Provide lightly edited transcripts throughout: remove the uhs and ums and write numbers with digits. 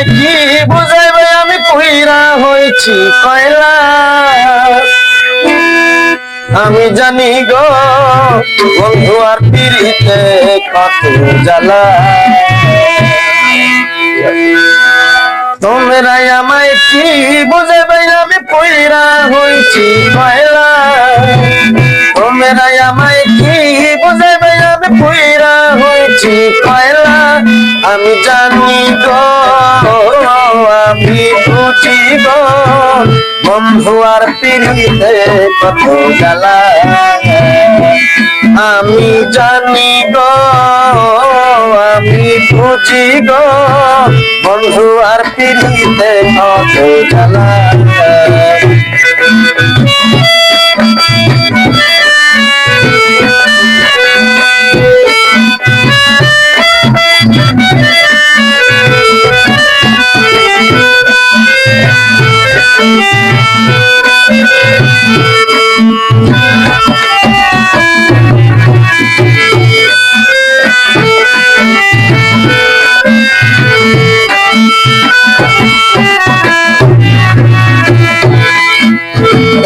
আমায় কি বুঝাইবে আমি পুইরা হয়েছি কয়লা আমি জানি গো বন্ধু আর পিড়িতে কত জ্বালা তোমরাই আমায় কি বুঝাইবে আমি পুইরা হয়েছি কয়লা তোমরাই আমায় কি বুঝাইবে আমি পুইরা হয়েছি কয়লা আমি জানি গো আমি বুঝি গো বন্ধু আর পিড়িতে কত জ্বালা আমি জানি গো আমি বুঝি গো বন্ধু আর পিড়িতে কত জ্বালা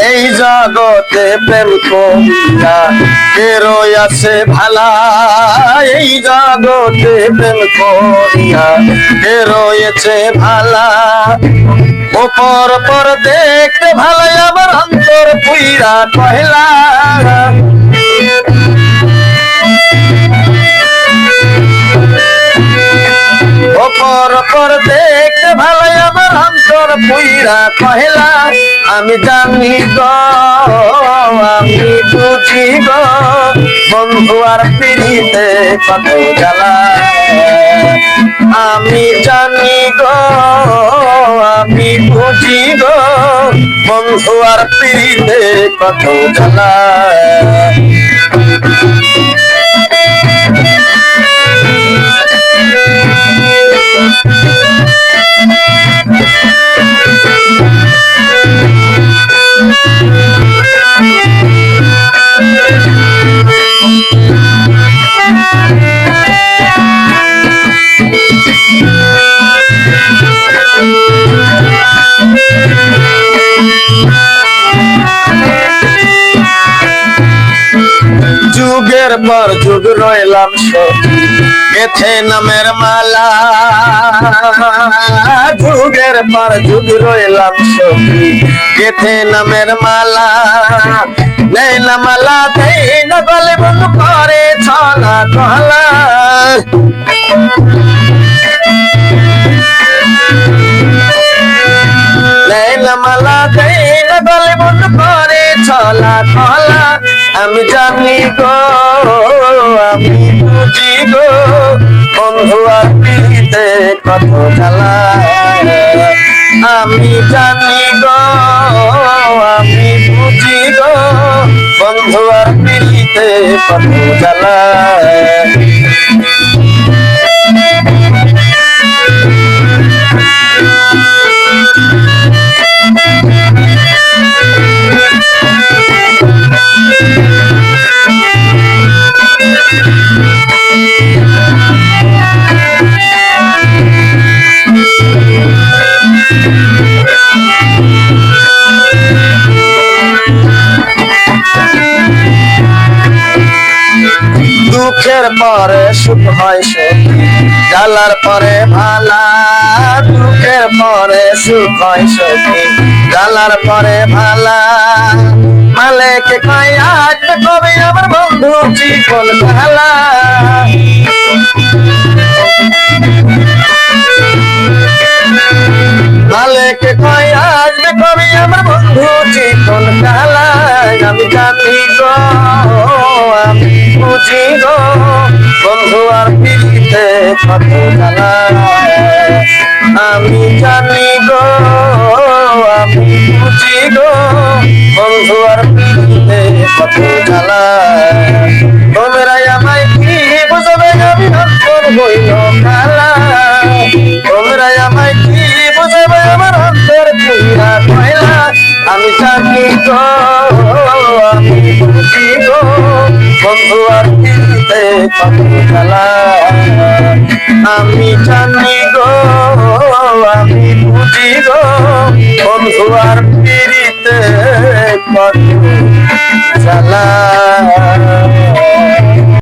এই জগতে প্রেম করিয়া কে রয়েছে ভালা এই জগতে প্রেম করিয়া কে রয়েছে ভালা ওপর পর দেখতে ভালো আমার অন্তর পুইরা কয়লা ওপর পর দেখতে ভালো আমার অন্তর পুইরা কয়লা আমি জানি গো আমি বুঝি গো বন্ধু আর পিড়িতে কত জ্বালা আমি জানি গো আমি বুঝি গো বন্ধু আর পিড়িতে কত জ্বালা যুগের পর যুগ রইলাম সখী গেথে নামের মালা যুগের পর যুগ রইলাম সখী গেথে নামের মালা নেই না মালা দেই না গলে বন্ধু করে ছলা কলা নেই না মালা দেই না গলে বন্ধু করে ছলা কলা আমি জানি গো আমি বুঝি গো বন্ধু আর পিড়িতে কত জ্বালা আমি জানি গো আমি বুঝি গো বন্ধু আর পিড়িতে কত জ্বালা দুঃখের পরে সুখ হয় সখী জ্বালার পরে ভালা দুঃখের পরে সুখ হয় সখী জ্বালার পরে ভালা মালেকে কয় আসবে কবে আমার বন্ধু চিকন ভালা মালেকে কয় আসবে কবে আমার বন্ধু চিকন ভালা আমি জানি গো আমি বুঝি গো বন্ধু আর পিড়িতে কত জ্বালা আমি জানি গো আমি বুঝি গো বন্ধু আর পিড়িতে কত জ্বালা তোমরাই আমায় কি বুঝবে আমি অন্তর হইল কালা তোমরাই আমায় কি বুঝবে আমার অন্তর পুইরা কয়লা আমি জানি গো আমি বুঝি গো বন্ধু আর পিড়িতে কত জ্বালা আমি জানি গো মন